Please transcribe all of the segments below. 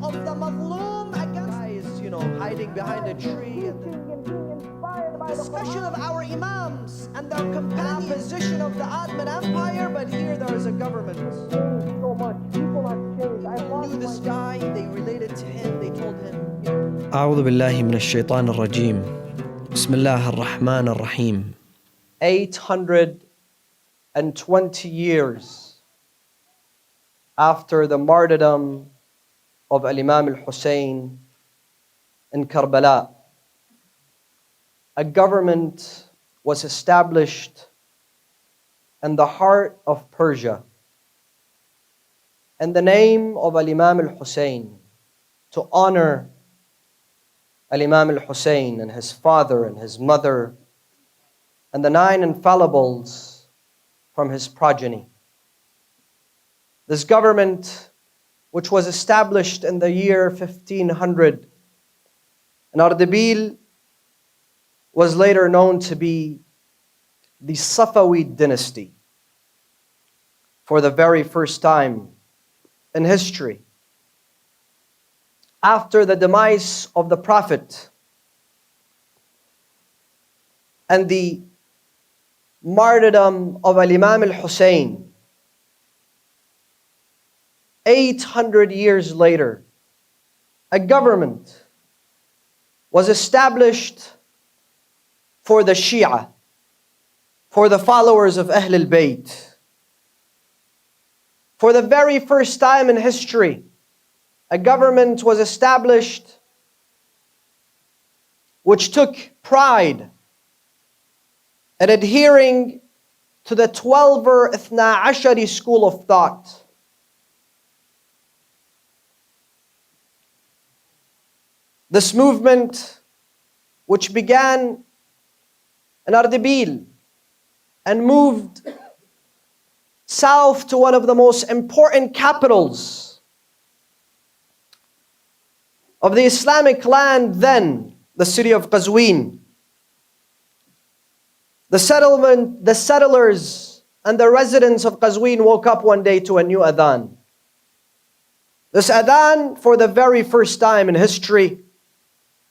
of the mazloom against guys, hiding behind a tree. Discussion of our imams and their companion position of the Ottoman Empire, but here there is a government. So much. People have changed. I knew this guy, they related to him, they told him. أعوذ بالله من الشيطان الرجيم. بسم الله الرحمن الرحيم. 820 years after the martyrdom of Imam al-Hussein in Karbala, a government was established in the heart of Persia in the name of Imam al-Hussein, to honor Imam al-Hussein and his father and his mother and the 9 infallibles from his progeny. This government, which was established in the year 1500 in Ardabil, was later known to be the Safavid Dynasty for the very first time in history. After the demise of the Prophet and the martyrdom of Imam al-Hussein, 800 years later, a government was established for the Shia, for the followers of Ahl al-Bayt. For the very first time in history, a government was established which took pride in adhering to the 12er Ithna Ashari school of thought. This movement, which began in Ardabil and moved south to one of the most important capitals of the Islamic land then, the city of Qazwini. The settlers and the residents of Qazwini woke up one day to a new adhan. This adhan, for the very first time in history,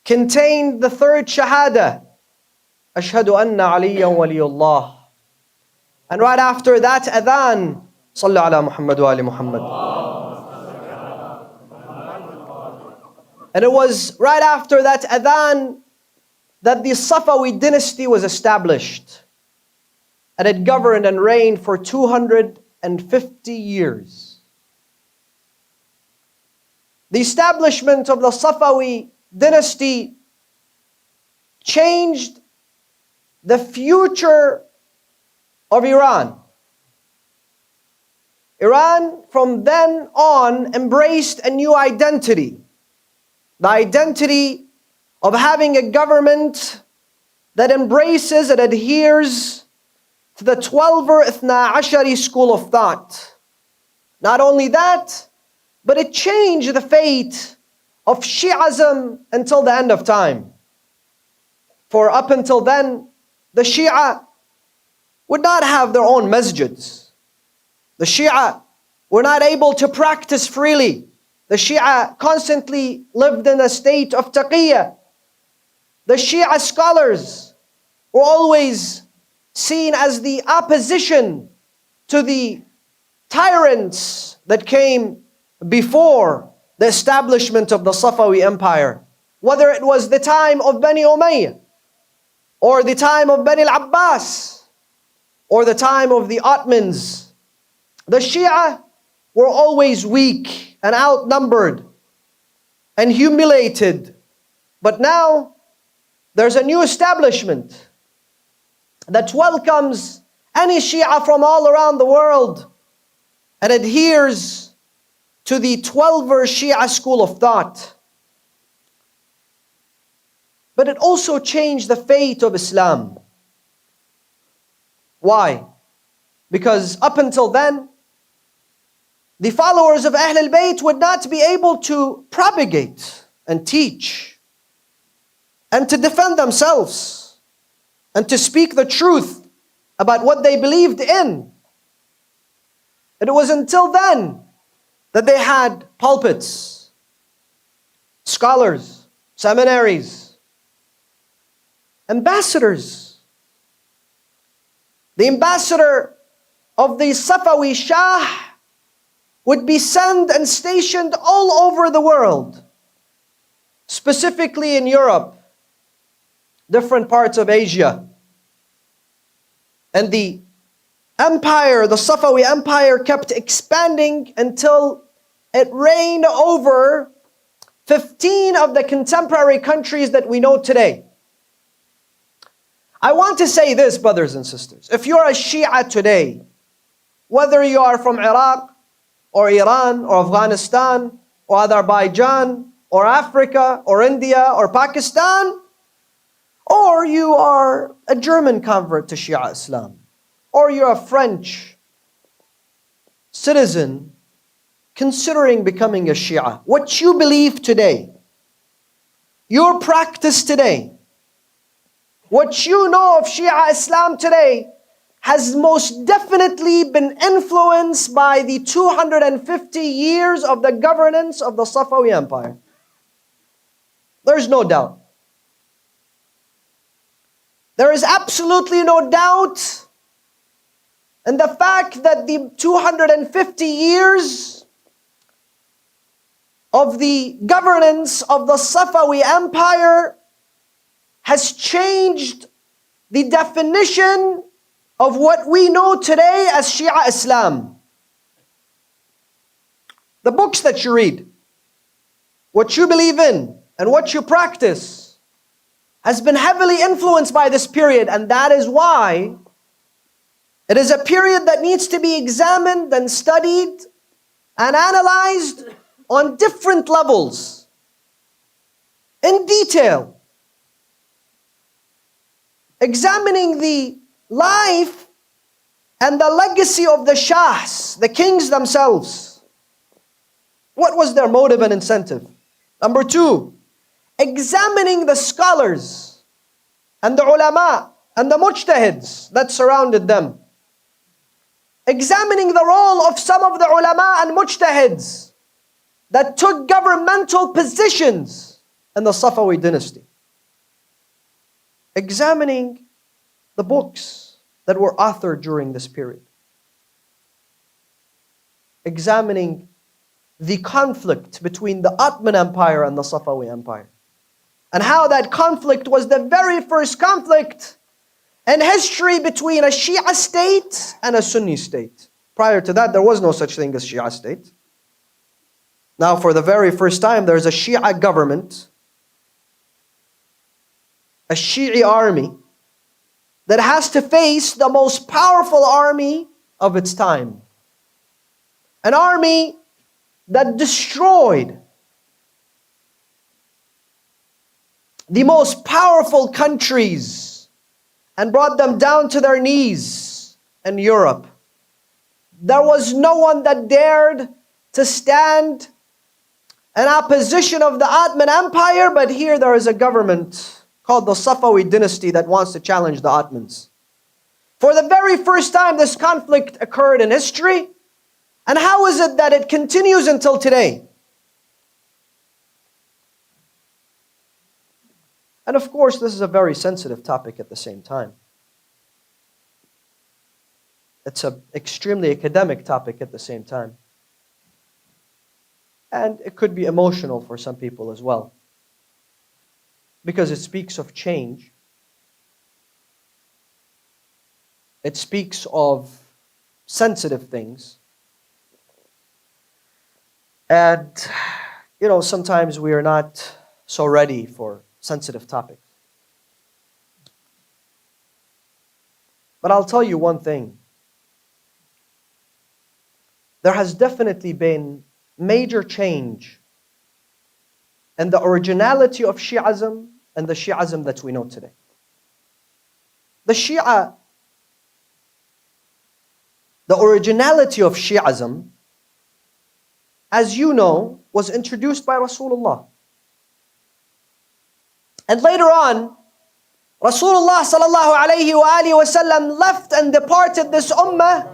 contained the third shahada, Ashhadu anna Aliyan waliyullah. And right after that adhan, Sallu ala Muhammad wa ali Muhammad. And it was right after that adhan that the Safavid Dynasty was established. And it governed and reigned for 250 years. The establishment of the Safavid Dynasty changed the future of Iran. Iran from then on embraced a new identity. The identity of having a government that embraces and adheres to the 12er Ithna Ashari school of thought. Not only that, but it changed the fate of Shiasm until the end of time. For up until then, the Shia would not have their own masjids. The Shia were not able to practice freely. The Shia constantly lived in a state of taqiyya. The Shia scholars were always seen as the opposition to the tyrants that came before the establishment of the Safavid Empire. Whether it was the time of Bani Umayyah, or the time of Bani al-Abbas, or the time of the Ottomans, the Shia were always weak and outnumbered and humiliated. But now there's a new establishment that welcomes any Shia from all around the world and adheres to the 12er Shia school of thought. But it also changed the fate of Islam. Why? Because up until then, the followers of Ahl al-Bayt would not be able to propagate and teach and to defend themselves and to speak the truth about what they believed in. And it was until then that they had pulpits scholars, seminaries, ambassadors. The ambassador of the Safawi Shah would be sent and stationed all over the world, specifically in Europe, different parts of Asia. And the empire, the Safawi Empire, kept expanding until it reigned over 15 of the contemporary countries that we know today. I want to say this, brothers and sisters. If you're a Shia today, whether you are from Iraq, or Iran, or Afghanistan, or Azerbaijan, or Africa, or India, or Pakistan, or you are a German convert to Shia Islam, or you're a French citizen considering becoming a Shia, what you believe today, your practice today, what you know of Shia Islam today has most definitely been influenced by the 250 years of the governance of the Safawi Empire. There's no doubt. There is absolutely no doubt in the fact that the 250 years of the governance of the Safawi Empire has changed the definition of what we know today as Shia Islam. The books that you read, what you believe in, and what you practice has been heavily influenced by this period, and that is why it is a period that needs to be examined and studied and analyzed on different levels, in detail, examining the life and the legacy of the Shahs, the kings themselves. What was their motive and incentive? Number two, examining the scholars and the ulama and the mujtahids that surrounded them. Examining the role of some of the ulama and mujtahids that took governmental positions in the Safavid Dynasty. Examining the books that were authored during this period. Examining the conflict between the Ottoman Empire and the Safawi Empire. And how that conflict was the very first conflict in history between a Shia state and a Sunni state. Prior to that, there was no such thing as Shia state. Now, for the very first time, there's a Shia government, a Shi'i army, that has to face the most powerful army of its time. An army that destroyed the most powerful countries and brought them down to their knees in Europe. There was no one that dared to stand in opposition of the Ottoman Empire, but here there is a government called the Safavid Dynasty that wants to challenge the Ottomans. For the very first time, this conflict occurred in history. And how is it that it continues until today? And of course, this is a very sensitive topic at the same time. It's an extremely academic topic at the same time. And it could be emotional for some people as well, because it speaks of change. It speaks of sensitive things. And, sometimes we are not so ready for sensitive topics. But I'll tell you one thing. There has definitely been major change in the originality of Shiasm and the Shiasm that we know today. The originality of Shiasm, as you know, was introduced by Rasulullah. And later on, Rasulullah sallallahu alayhi wa alihi wa sallam left and departed this ummah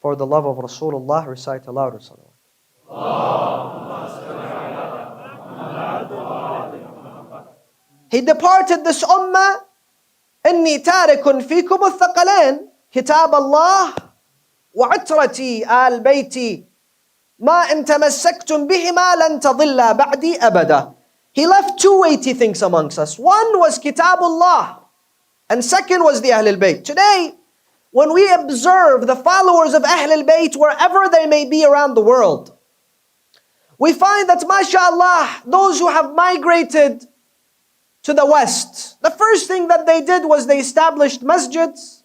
For the love of Rasulullah, recite aloud or salawat. He departed this ummah. إني تارك فيكم الثقلين كتاب الله وعترتي آل بيتي ما إن تمسكتم بهما لن تضل بعدي أبدا. He left two weighty things amongst us. One was Kitabullah, and second was the Ahlul Bayt. Today, when we observe the followers of Ahlul Bayt wherever they may be around the world, we find that, mashallah, those who have migrated to the West, the first thing that they did was they established masjids,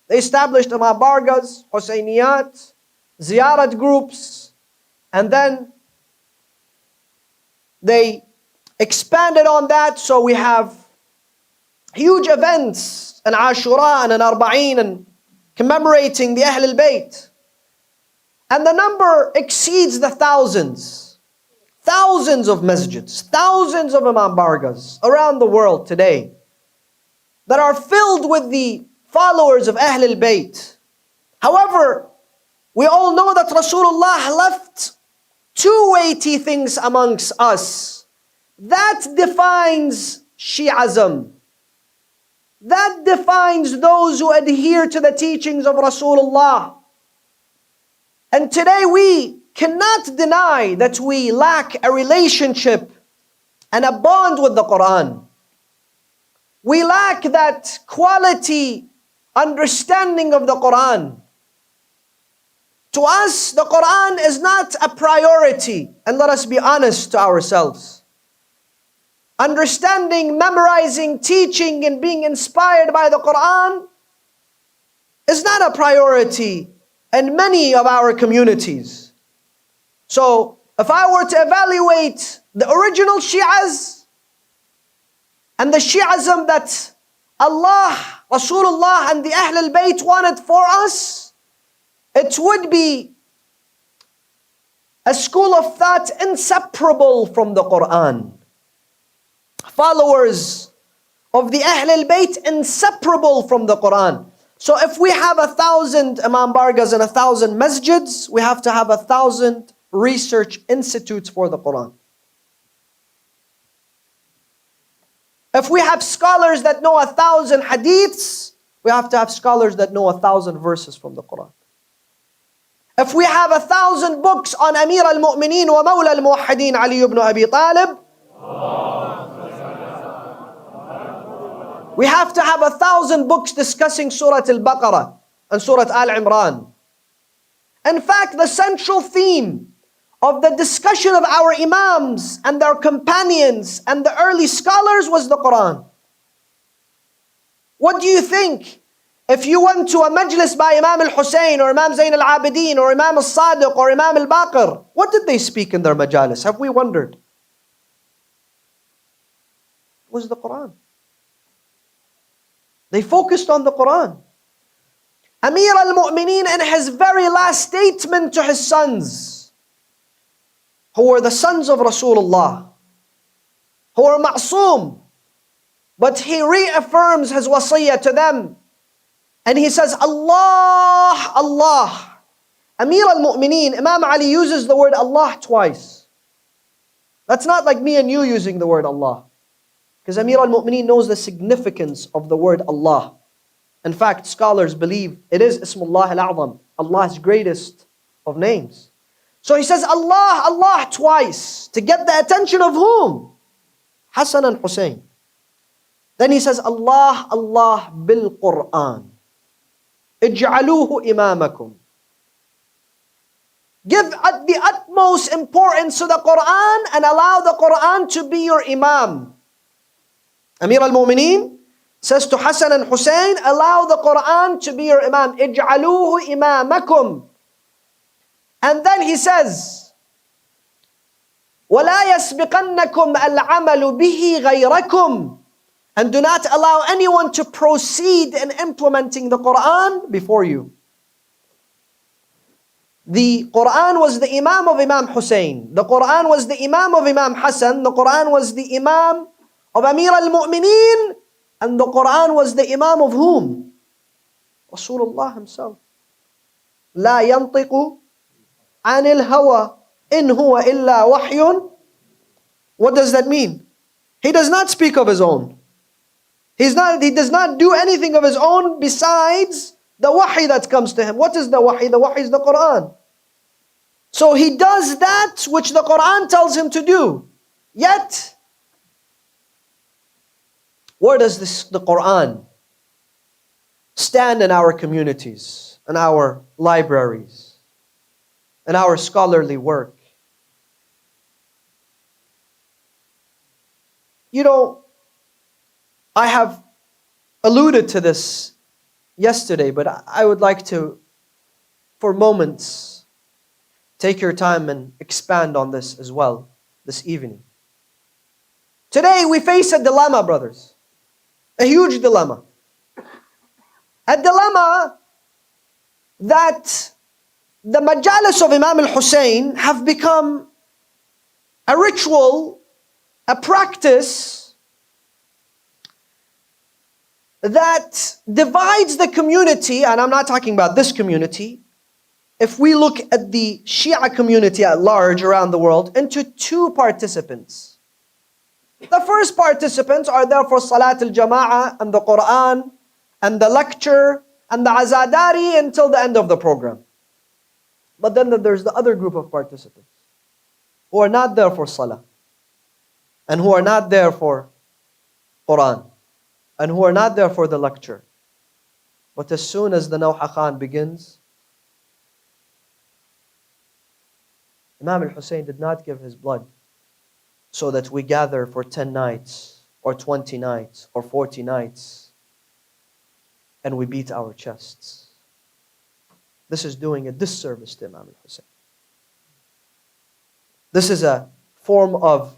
they established imam bargas, Husayniyat, ziyarat groups, and then they expanded on that. So we have huge events, an Ashura and an Arba'een, and commemorating the Ahlul Bayt. And the number exceeds the thousands. Thousands of masjids, thousands of imam bargas around the world today that are filled with the followers of Ahlul Bayt. However, we all know that Rasulullah left two weighty things amongst us. That defines Shiasm. That defines those who adhere to the teachings of Rasulullah. And today we cannot deny that we lack a relationship and a bond with the Quran. We lack that quality understanding of the Quran. To us, the Quran is not a priority, and let us be honest to ourselves. Understanding, memorizing, teaching, and being inspired by the Quran is not a priority in many of our communities. So, if I were to evaluate the original Shias and the Shiasm that Allah, Rasulullah, and the Ahlul Bayt wanted for us, it would be a school of thought inseparable from the Quran. Followers of the Ahlul Bayt inseparable from the Quran. So if we have 1,000 imam bargas and 1,000 masjids, we have to have 1,000 research institutes for the Quran. If we have scholars that know 1,000 hadiths, we have to have scholars that know 1,000 verses from the Quran. If we have 1,000 books on Amir al-Mu'mineen wa Mawla al-Muwahhideen Ali ibn Abi Talib, we have to have 1,000 books discussing Surah Al-Baqarah and Surah Al-Imran. In fact, the central theme of the discussion of our imams and their companions and the early scholars was the Quran. What do you think? If you went to a majlis by Imam al-Hussein or Imam Zayn al-Abidin or Imam al-Sadiq or Imam al-Baqir, what did they speak in their majalis? Have we wondered? It was the Quran. They focused on the Quran. Amir al-Mu'mineen, in his very last statement to his sons, who were the sons of Rasulullah, who were ma'soom, but he reaffirms his wasiyah to them. And he says, Allah, Allah. Amir al-Mu'mineen, Imam Ali uses the word Allah twice. That's not like me and you using the word Allah. Because Amir al-Mu'mineen knows the significance of the word Allah. In fact, scholars believe it is Ismullah al-A'zam, Allah's greatest of names. So he says Allah, Allah twice to get the attention of whom? Hassan and Hussein. Then he says Allah, Allah bil Quran. Ij'aluhu imamakum. Give the utmost importance to the Quran and allow the Quran to be your imam. Amir al-Mu'mineen says to Hassan and Hussein, allow the Quran to be your imam. Ij'aluhu imamakum. And then he says, وَلَا يَسْبِقَنَّكُمْ الْعَمَلُ بِهِ غَيْرَكُمْ. And do not allow anyone to proceed in implementing the Quran before you. The Quran was the Imam of Imam Hussein. The Quran was the Imam of Imam Hassan. The Quran was the Imam of Amir al-Mu'mineen. And the Quran was the Imam of whom? Rasulullah himself. لا ينطق عن الهوى إن هو إلا وحي. What does that mean? He does not speak of his own. He does not do anything of his own besides the wahi that comes to him. What is the wahi? The wahi is the Quran. So he does that which the Quran tells him to do. Yet, where does the Quran stand in our communities, in our libraries, in our scholarly work? You know, I have alluded to this yesterday, but I would like to, for moments, take your time and expand on this as well this evening. Today we face a dilemma, brothers. A huge dilemma. A dilemma that the majalis of Imam al-Hussein have become a ritual, a practice that divides the community, and I'm not talking about this community. If we look at the Shia community at large around the world, into two participants. The first participants are there for Salat al-Jama'ah and the Quran and the lecture and the Azadari until the end of the program. But then there's the other group of participants who are not there for Salah and who are not there for Quran and who are not there for the lecture. But as soon as the Nawha Khan begins, Imam al-Hussein did not give his blood so that we gather for 10 nights or 20 nights or 40 nights and we beat our chests. This is doing a disservice to Imam al-Hussein. This is a form of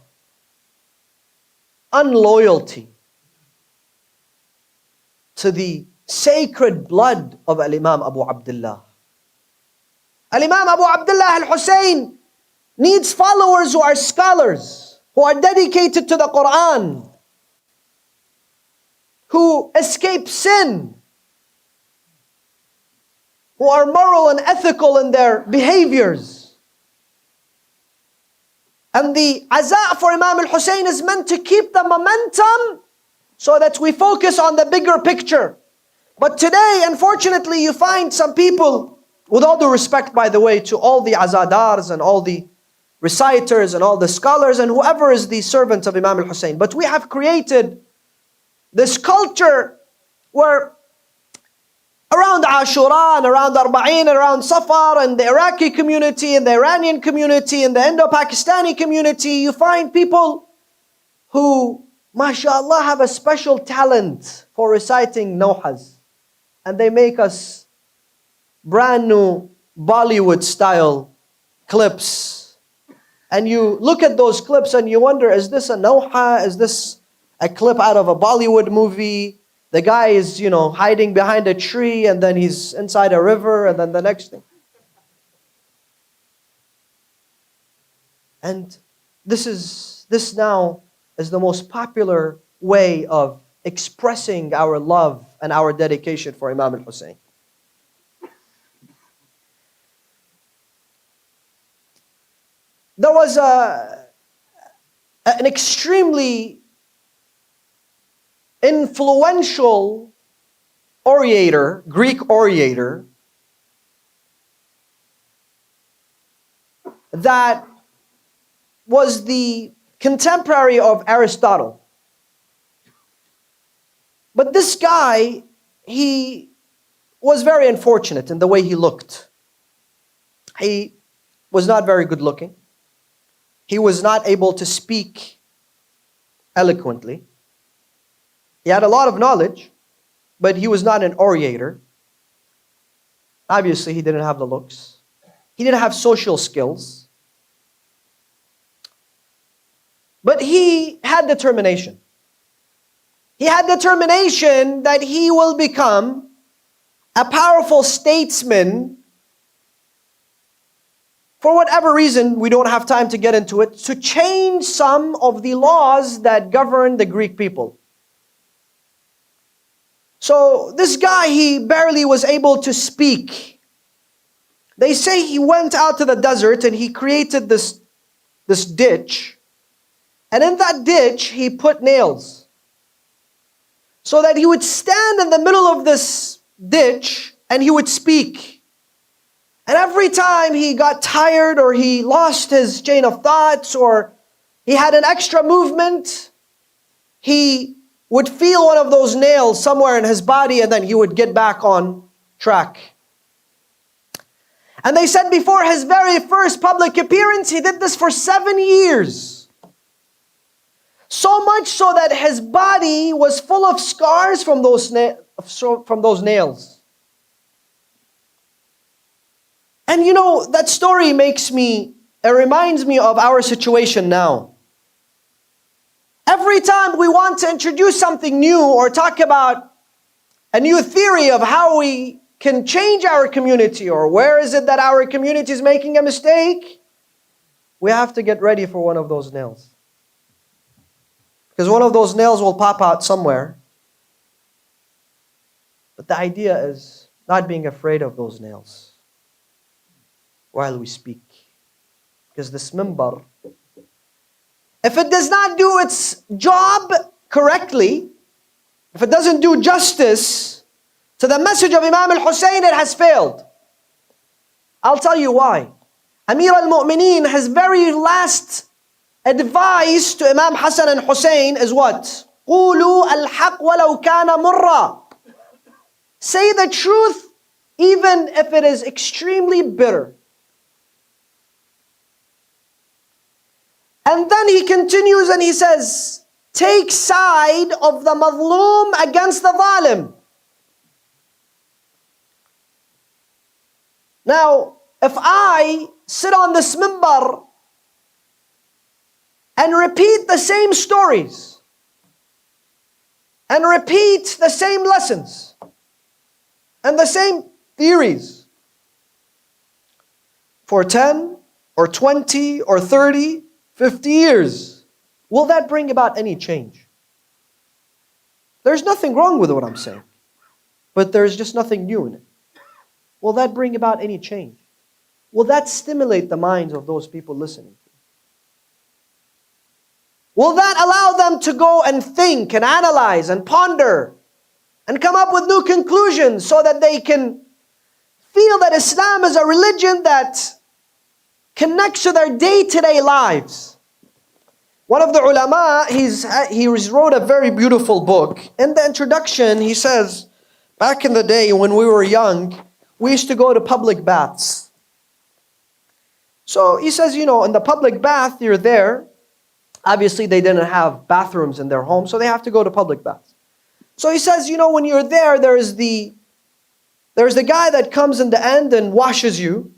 unloyalty to the sacred blood of Al-Imam Abu Abdullah. Al-Imam Abu Abdullah al-Hussein needs followers who are scholars, who are dedicated to the Quran, who escape sin, who are moral and ethical in their behaviors. And the aza for Imam al-Hussein is meant to keep the momentum so that we focus on the bigger picture. But today, unfortunately, you find some people, with all due respect, by the way, to all the azadars and all the reciters and all the scholars and whoever is the servant of Imam al-Hussein. But we have created this culture where around Ashura and around Arba'in and around Safar and the Iraqi community and the Iranian community and the Indo-Pakistani community, you find people who, mashallah, have a special talent for reciting nawhas. And they make us brand new Bollywood style clips. And you look at those clips and you wonder, is this a nawha? Is this a clip out of a Bollywood movie? The guy is, hiding behind a tree and then he's inside a river and then the next thing. And this now is the most popular way of expressing our love and our dedication for Imam al-Hussein. There was an extremely influential orator, Greek orator, that was the contemporary of Aristotle. But this guy, he was very unfortunate in the way he looked. He was not very good looking. He was not able to speak eloquently. He had a lot of knowledge, but he was not an orator. Obviously, he didn't have the looks. He didn't have social skills. But he had determination. He had determination that he will become a powerful statesman. For whatever reason, we don't have time to get into it, to change some of the laws that govern the Greek people. So this guy, he barely was able to speak. They say he went out to the desert and he created this ditch. And in that ditch, he put nails. So that he would stand in the middle of this ditch and he would speak. And every time he got tired or he lost his chain of thoughts or he had an extra movement, he would feel one of those nails somewhere in his body and then he would get back on track. And they said before his very first public appearance, he did this for 7 years. So much so that his body was full of scars from those nails. And you know, that story it reminds me of our situation now. Every time we want to introduce something new or talk about a new theory of how we can change our community or where is it that our community is making a mistake, we have to get ready for one of those nails. Because one of those nails will pop out somewhere. But the idea is not being afraid of those nails while we speak. Because this minbar, if it does not do its job correctly, if it doesn't do justice to the message of Imam al-Hussein, it has failed. I'll tell you why. Amir al-Mu'mineen, his very last advice to Imam Hassan and Hussein is what? قُولُوا الْحَقْ وَلَوْ كَانَ مُرًّا. Say the truth even if it is extremely bitter. And then he continues and he says, take side of the madloom against the zalim. Now, if I sit on this minbar and repeat the same stories and repeat the same lessons and the same theories for 10 or 20 or 30, 50 years, will that bring about any change? There's nothing wrong with what I'm saying, but there's just nothing new in it. Will that bring about any change? Will that stimulate the minds of those people listening? Will that allow them to go and think and analyze and ponder and come up with new conclusions so that they can feel that Islam is a religion that connects to their day-to-day lives? One of the ulama, he wrote a very beautiful book. In the introduction, he says, back in the day when we were young, we used to go to public baths. So he says, you know, in the public bath, you're there. Obviously, they didn't have bathrooms in their home, so they have to go to public baths. So he says, you know, when you're there, there's the guy that comes in the end and washes you.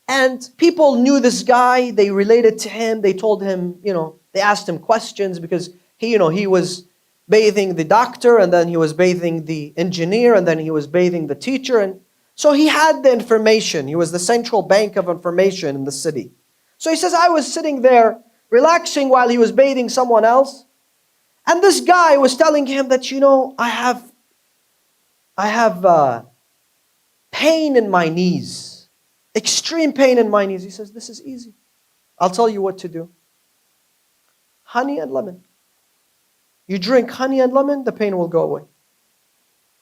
And people knew this guy, they related to him, they told him, you know, they asked him questions because he was bathing the doctor and then he was bathing the engineer and then he was bathing the teacher. And so he had the information. He was the central bank of information in the city. So he says, I was sitting there relaxing while he was bathing someone else. And this guy was telling him that, you know, I have pain in my knees. Extreme pain in my knees. He says, this is easy. I'll tell you what to do. Honey and lemon. You drink honey and lemon, the pain will go away.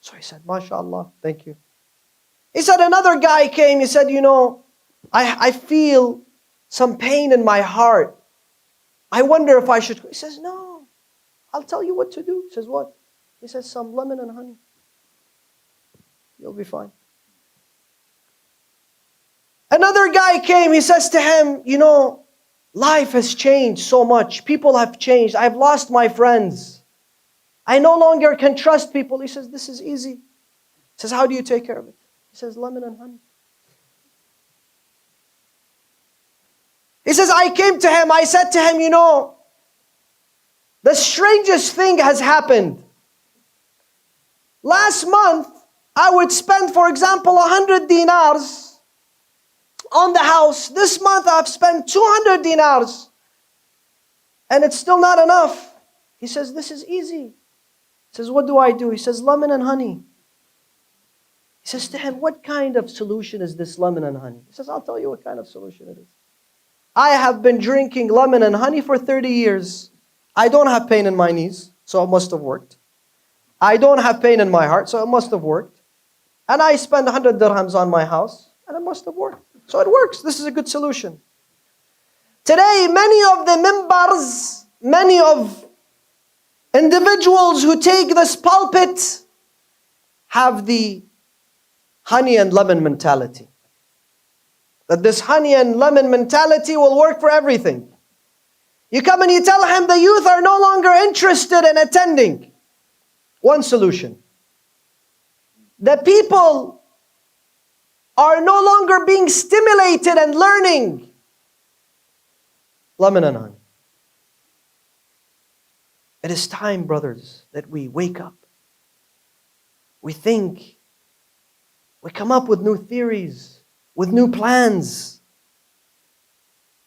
So he said, MashaAllah, thank you. He said, another guy came, he said, you know, I feel some pain in my heart. I wonder if I should. He says, no, I'll tell you what to do. He says, what? He says, some lemon and honey. You'll be fine. Another guy came, he says to him, you know, life has changed so much. People have changed. I've lost my friends. I no longer can trust people. He says, this is easy. He says, how do you take care of it? He says, lemon and honey. He says, I came to him, I said to him, you know, the strangest thing has happened. Last month, I would spend, for example, 100 dinars on the house. This month I've spent 200 dinars and it's still not enough. He says, this is easy. He says, what do I do? He says, lemon and honey. He says to him, what kind of solution is this lemon and honey? He says, I'll tell you what kind of solution it is. I have been drinking lemon and honey for 30 years. I don't have pain in my knees, so it must have worked. I don't have pain in my heart, so it must have worked. And I spend 100 dirhams on my house, and it must have worked. So it works. This is a good solution. Today, many of the mimbars, many of individuals who take this pulpit have the honey and lemon mentality. That this honey and lemon mentality will work for everything. You come and you tell him the youth are no longer interested in attending. One solution. The people are no longer being stimulated and learning. Lemon and honey. It is time, brothers, that we wake up. We think. We come up with new theories, with new plans.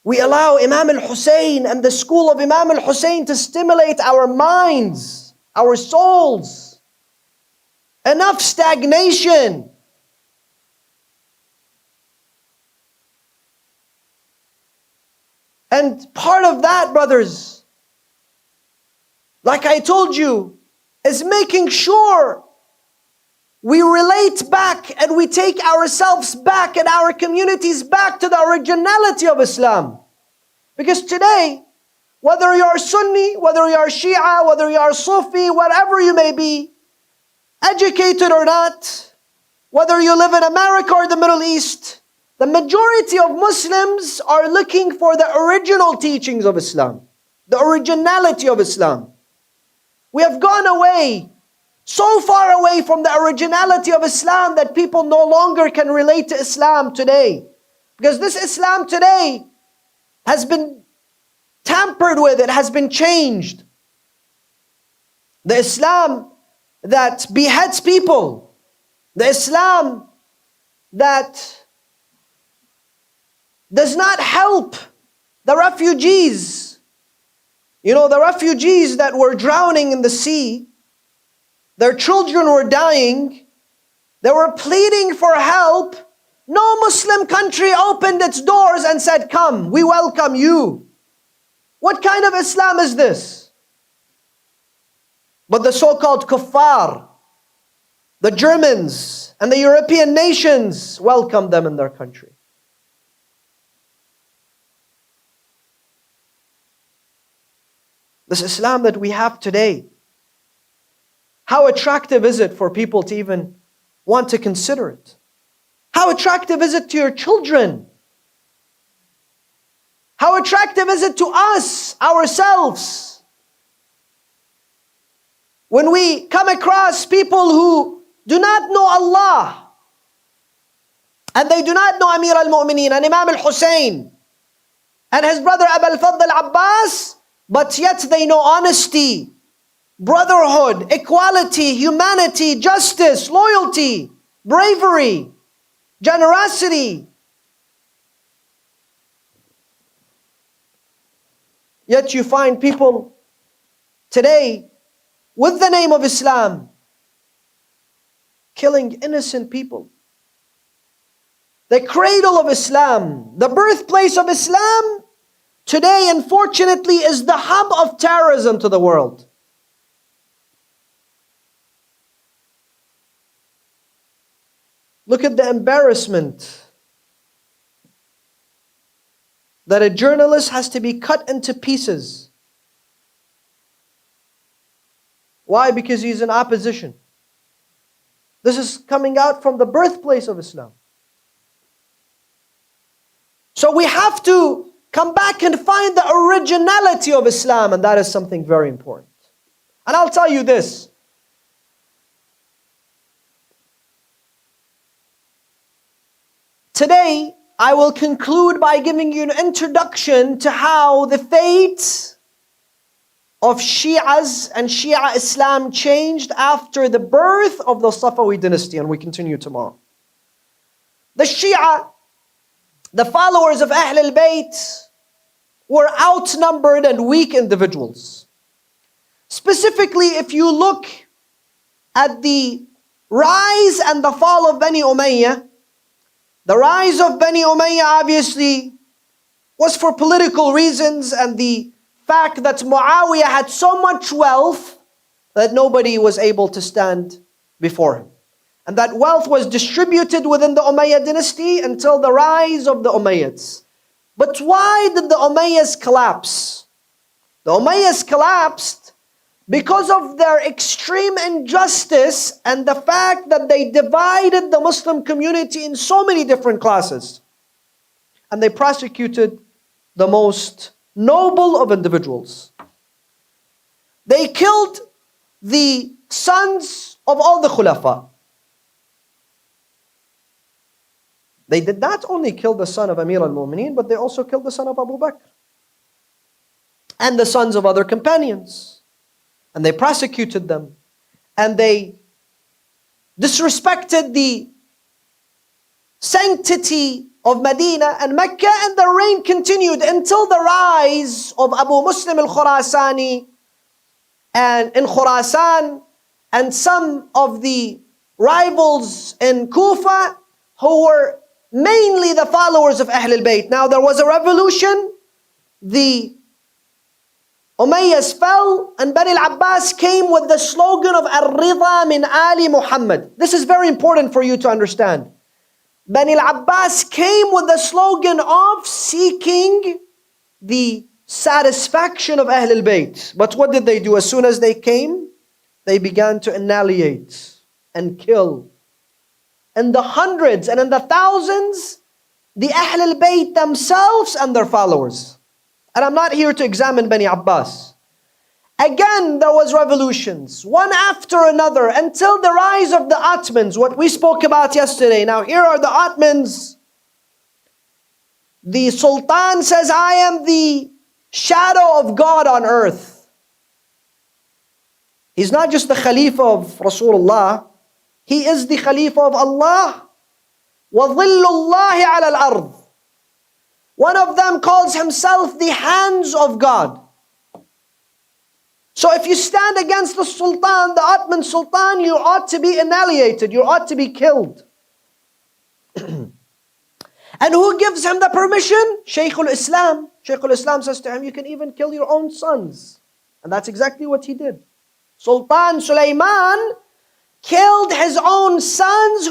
We allow Imam al-Hussein and the school of Imam al-Hussein to stimulate our minds, our souls. Enough stagnation. And part of that, brothers, like I told you, is making sure we relate back and we take ourselves back and our communities back to the originality of Islam. Because today, whether you are Sunni, whether you are Shia, whether you are Sufi, whatever you may be, educated or not, whether you live in America or the Middle East, the majority of Muslims are looking for the original teachings of Islam, the originality of Islam. We have gone away, so far away from the originality of Islam that people no longer can relate to Islam today. Because this Islam today has been tampered with, it has been changed. The Islam that beheads people, the Islam that does not help the refugees. You know, the refugees that were drowning in the sea, their children were dying, they were pleading for help. No Muslim country opened its doors and said, come, we welcome you. What kind of Islam is this? But the so-called kuffar, the Germans and the European nations welcomed them in their country. This Islam that we have today, how attractive is it for people to even want to consider it? How attractive is it to your children? How attractive is it to us, ourselves? When we come across people who do not know Allah, and they do not know Amir al-Mu'mineen and Imam al-Hussein and his brother Abu al-Fadl al-Abbas, but yet they know honesty, brotherhood, equality, humanity, justice, loyalty, bravery, generosity. Yet you find people today with the name of Islam killing innocent people. The cradle of Islam, the birthplace of Islam, today, unfortunately, is the hub of terrorism to the world. Look at the embarrassment that a journalist has to be cut into pieces. Why? Because he's in opposition. This is coming out from the birthplace of Islam. So we have to come back and find the originality of Islam, and that is something very important. And I'll tell you this. Today, I will conclude by giving you an introduction to how the fate of Shias and Shia Islam changed after the birth of the Safavid Dynasty, and we continue tomorrow. The Shia, the followers of Ahl al-Bayt, were outnumbered and weak individuals. Specifically, if you look at the rise and the fall of Bani Umayyah, the rise of Bani Umayyah obviously was for political reasons, and the fact that Muawiyah had so much wealth that nobody was able to stand before him. And that wealth was distributed within the Umayyad dynasty until the rise of the Umayyads. But why did the Umayyads collapse? The Umayyads collapsed because of their extreme injustice and the fact that they divided the Muslim community in so many different classes. And they persecuted the most noble of individuals. They killed the sons of all the Khulafa. They did not only kill the son of Amir al-Mu'mineen, but they also killed the son of Abu Bakr and the sons of other companions. And they prosecuted them. And they disrespected the sanctity of Medina and Mecca, and the reign continued until the rise of Abu Muslim al-Khurasani and in Khurasan, and some of the rivals in Kufa who were mainly the followers of Ahl al-Bayt. Now there was a revolution, the Umayyads fell, and Bani al-Abbas came with the slogan of Ar-Ridha min Ali Muhammad. This is very important for you to understand. Bani al-Abbas came with the slogan of seeking the satisfaction of Ahl al-Bayt. But what did they do? As soon as they came, they began to annihilate and kill. In the hundreds and in the thousands, the Ahl al-Bayt themselves and their followers. And I'm not here to examine Bani Abbas. Again, there was revolutions, one after another, until the rise of the Ottomans, what we spoke about yesterday. Now here are the Ottomans. The Sultan says, I am the shadow of God on earth. He's not just the Khalifa of Rasulullah, he is the Khalifa of Allah. وَظِلُّ اللَّهِ عَلَى الْأَرْضِ. One of them calls himself the hands of God. So if you stand against the Sultan, the Ottoman Sultan, you ought to be annihilated, you ought to be killed. And who gives him the permission? Shaykh al-Islam. Shaykh al-Islam says to him, you can even kill your own sons. And that's exactly what he did. Sultan Sulaiman killed his own sons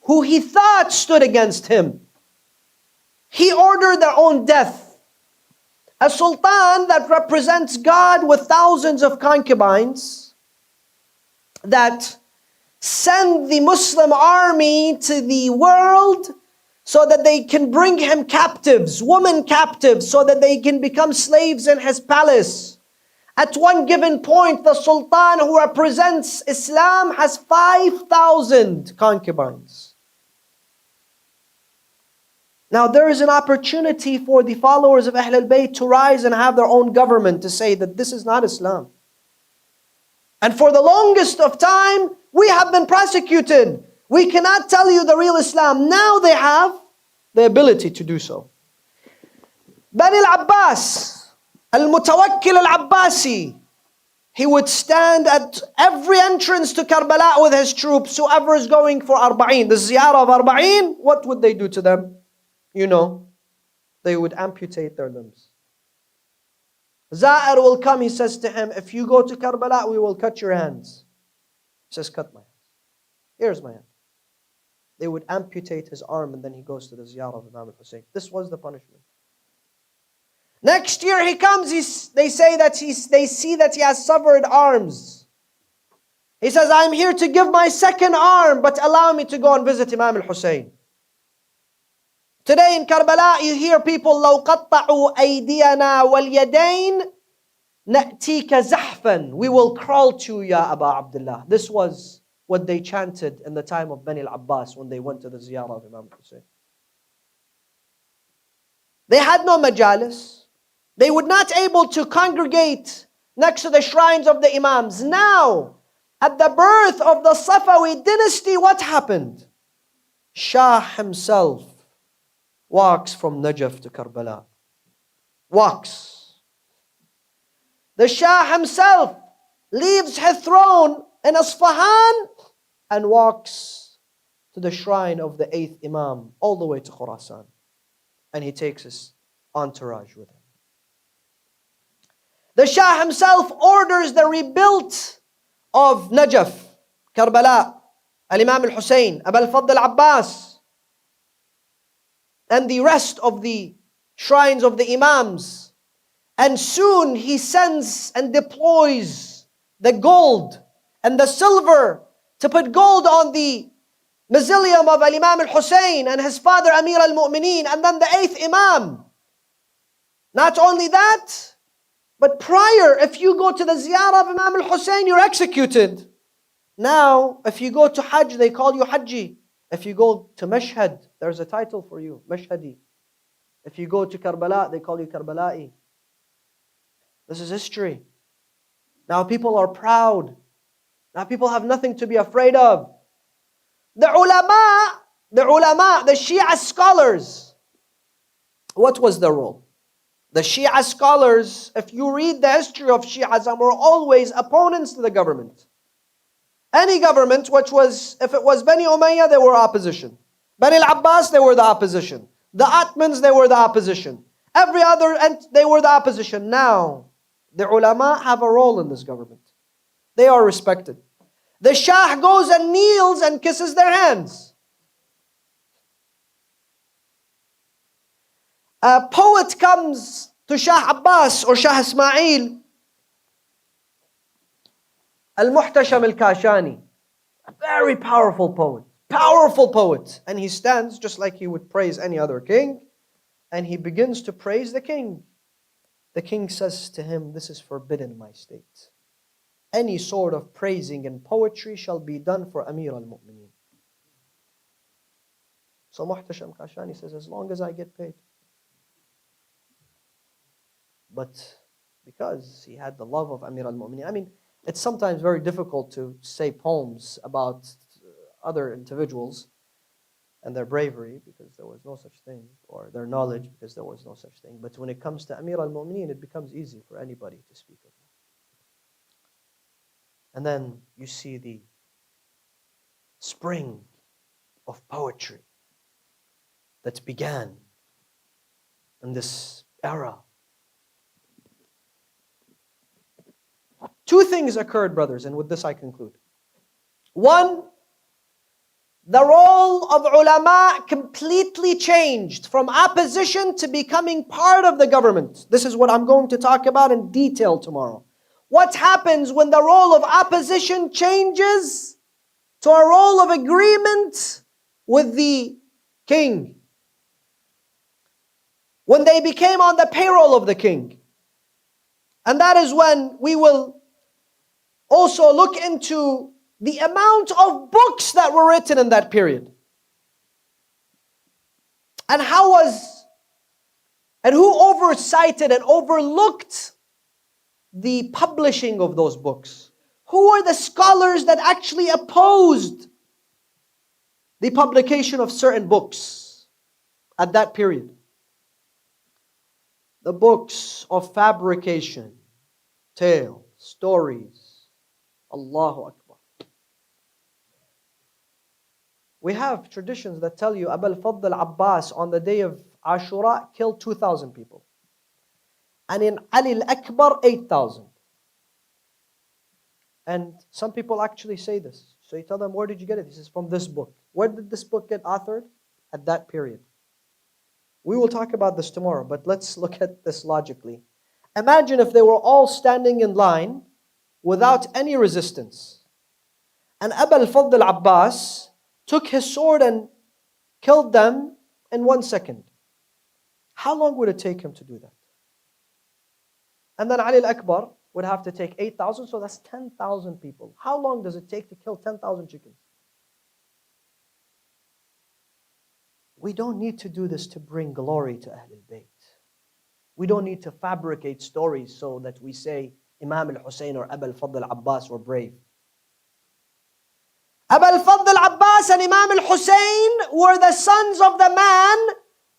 who he thought stood against him. He ordered their own death. A sultan that represents God with thousands of concubines, that send the Muslim army to the world so that they can bring him captives, women captives, so that they can become slaves in his palace. At one given point, the sultan who represents Islam has 5,000 concubines. Now there is an opportunity for the followers of Ahl al-Bayt to rise and have their own government, to say that this is not Islam. And for the longest of time, we have been prosecuted. We cannot tell you the real Islam. Now they have the ability to do so. Bani al-Abbas, al-Mutawakkil al-Abbasi, he would stand at every entrance to Karbala with his troops. Whoever is going for Arba'in, the ziyarah of Arba'in, what would they do to them? You know, they would amputate their limbs. Za'ir will come, he says to him, if you go to Karbala, we will cut your hands. He says, cut my hands. Here's my hand. They would amputate his arm, and then he goes to the ziyarah of Imam al-Hussein. This was the punishment. Next year he comes, they say that they see that he has severed arms. He says, I'm here to give my second arm, but allow me to go and visit Imam al-Hussein. Today in Karbala, you hear people, لو قطعوا أيدينا واليدين نأتيك زحفا. We will crawl to you, Ya Aba Abdullah. This was what they chanted in the time of Bani al-Abbas when they went to the ziyarah of Imam Hussein. They had no majalis. They were not able to congregate next to the shrines of the Imams. Now, at the birth of the Safavid Dynasty, what happened? Shah himself walks from Najaf to Karbala. Walks. The Shah himself leaves his throne in Isfahan and walks to the shrine of the 8th Imam all the way to Khurasan. And he takes his entourage with him. The Shah himself orders the rebuilt of Najaf, Karbala, Al-Imam al-Hussein, Abu al-Fadl al-Abbas, and the rest of the shrines of the Imams. And soon he sends and deploys the gold and the silver to put gold on the mausoleum of Al-Imam al-Hussein and his father Amir al-Mu'mineen, and then the 8th Imam. Not only that, but prior, if you go to the ziyarah of Imam al-Hussein, you're executed. Now, if you go to Hajj, they call you Hajji. If you go to Mashhad, there's a title for you, Mashhadi. If you go to Karbala, they call you Karbala'i. This is history. Now people are proud. Now people have nothing to be afraid of. The ulama, the Shia scholars, what was their role? The Shia scholars, if you read the history of Shiasm, were always opponents to the government. Any government, which was, if it was Bani Umayyah, they were opposition. Bani al-Abbas, they were the opposition. The Ottomans, they were the opposition. Every other, and they were the opposition. Now, the ulama have a role in this government. They are respected. The Shah goes and kneels and kisses their hands. A poet comes to Shah Abbas or Shah Ismail, Al-Muhtasham al-Kashani, a very powerful poet. And he stands just like he would praise any other king, and he begins to praise the king. The king says to him, "This is forbidden in my state. Any sort of praising and poetry shall be done for Amir al-Mu'mineen." So Muhtasham Kashani says, "As long as I get paid." But because he had the love of Amir al-Mu'mineen, I mean, it's sometimes very difficult to say poems about other individuals and their bravery, because there was no such thing, or their knowledge, because there was no such thing. But when it comes to Amir al-Mu'mineen, it becomes easy for anybody to speak of him. And then you see the spring of poetry that began in this era. Two things occurred, brothers, and with this I conclude. One, the role of ulama completely changed from opposition to becoming part of the government. This is what I'm going to talk about in detail tomorrow. What happens when the role of opposition changes to a role of agreement with the king? When they became on the payroll of the king. And that is when we will also look into the amount of books that were written in that period. And who oversighted and overlooked the publishing of those books? Who were the scholars that actually opposed the publication of certain books at that period? The books of fabrication, tales, stories. Allahu Akbar. We have traditions that tell you Abu al-Fadl al-Abbas on the day of Ashura killed 2,000 people. And in Ali al-Akbar, 8,000. And some people actually say this. So you tell them, where did you get it? He says, from this book. Where did this book get authored? At that period. We will talk about this tomorrow, but let's look at this logically. Imagine if they were all standing in line without any resistance. And Abu al-Fadl al-Abbas took his sword and killed them in 1 second. How long would it take him to do that? And then Ali al-Akbar would have to take 8,000, so that's 10,000 people. How long does it take to kill 10,000 chickens? We don't need to do this to bring glory to Ahlul Bayt. We don't need to fabricate stories so that we say Imam al-Hussein or Abu al-Fadl al-Abbas were brave. Abu al-Fadl al-Abbas and Imam al-Hussein were the sons of the man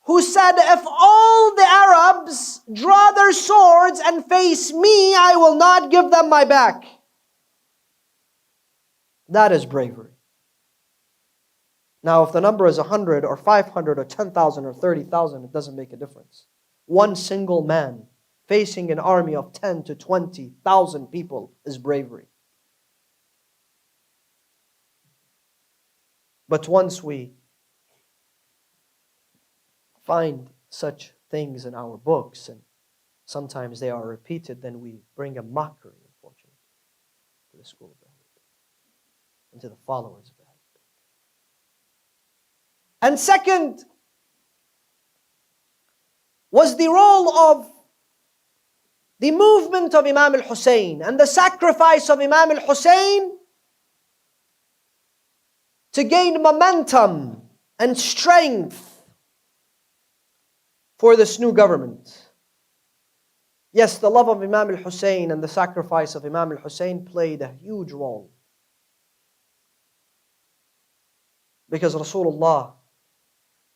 who said, if all the Arabs draw their swords and face me, I will not give them my back. That is bravery. Now, if the number is 100 or 500 or 10,000 or 30,000, it doesn't make a difference. One single man facing an army of 10 to 20,000 people is bravery. But once we find such things in our books, and sometimes they are repeated, then we bring a mockery, unfortunately, to the school of Ahlul Bayt and to the followers of Ahlul Bayt. And second was the role of the movement of Imam al-Hussein and the sacrifice of Imam al-Hussein to gain momentum and strength for this new government. Yes, the love of Imam al-Hussein and the sacrifice of Imam al-Hussein played a huge role. Because Rasulullah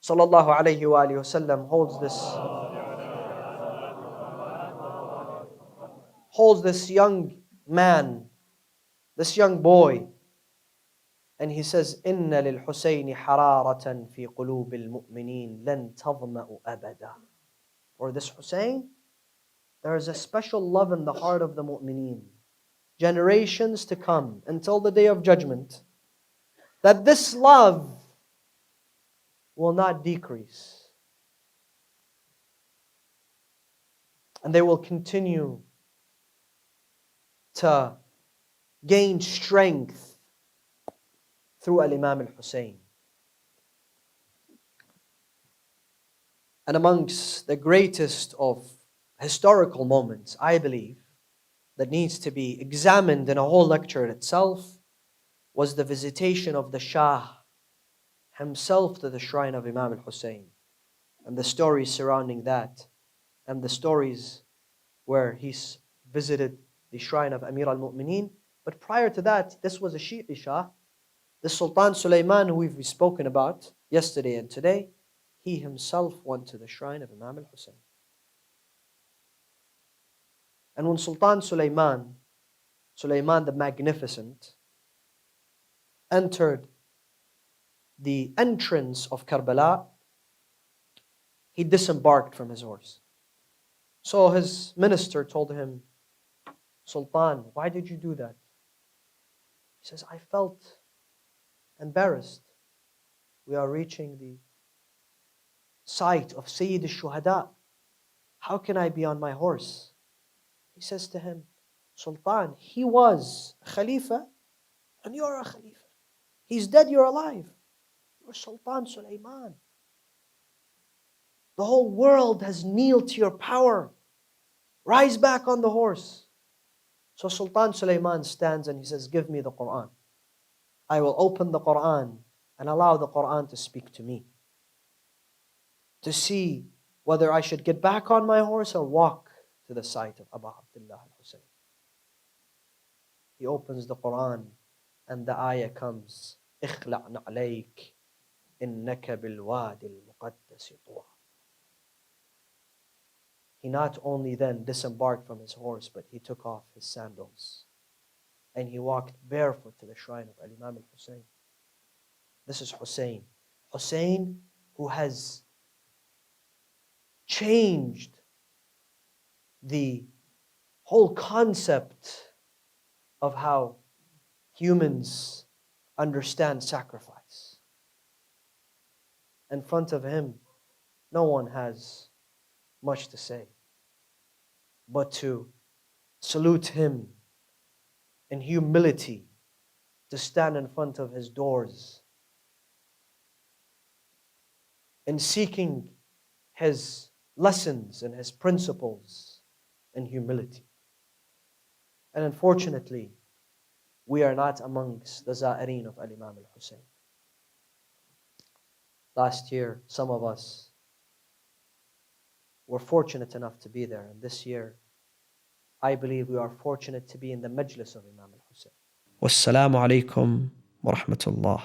sallallahu alayhi wa sallam holds this young man, this young boy, and he says, إِنَّ لِلْحُسَيْنِ حَرَارَةً فِي قُلُوبِ الْمُؤْمِنِينَ لَن تَظْمَأُ أَبَدًا. For this Hussein, there is a special love in the heart of the mu'mineen, generations to come until the day of judgment, that this love will not decrease. And they will continue to gain strength through Al-Imam al-Hussein. And amongst the greatest of historical moments, I believe, that needs to be examined in a whole lecture in itself, was the visitation of the Shah himself to the shrine of Imam al-Hussein, and the stories surrounding that, and the stories where he's visited the shrine of Amir al-Mu'mineen. But prior to that, this was a Shi'i Shah. The Sultan Sulaiman, who we've spoken about yesterday and today, he himself went to the shrine of Imam al-Hussein. And when Sultan Sulaiman the Magnificent, entered the entrance of Karbala, he disembarked from his horse. So his minister told him, Sultan, why did you do that? He says, I felt embarrassed. We are reaching the site of Sayyid al-Shuhada. How can I be on my horse? He says to him, Sultan, he was a Khalifa and you're a Khalifa. He's dead, you're alive. You're Sultan Sulaiman. The whole world has kneeled to your power. Rise back on the horse. So Sultan Sulaiman stands and he says, give me the Quran. I will open the Quran and allow the Quran to speak to me, to see whether I should get back on my horse or walk to the site of Abu Abdullah al-Hussein. He opens the Quran and the ayah comes, اخلع نعليك إنك بالوادي المقدس طوى. He not only then disembarked from his horse, but he took off his sandals and he walked barefoot to the shrine of Imam al-Hussein. This is Hussein. Hussein who has changed the whole concept of how humans understand sacrifice. In front of him, no one has much to say, but to salute him in humility, to stand in front of his doors, in seeking his lessons and his principles in humility. And unfortunately, we are not amongst the Za'ireen of Al-Imam al-Hussein. Last year, some of us were fortunate enough to be there. And this year, I believe we are fortunate to be in the majlis of Imam al-Hussein. Wassalamu alaikum wa rahmatullah.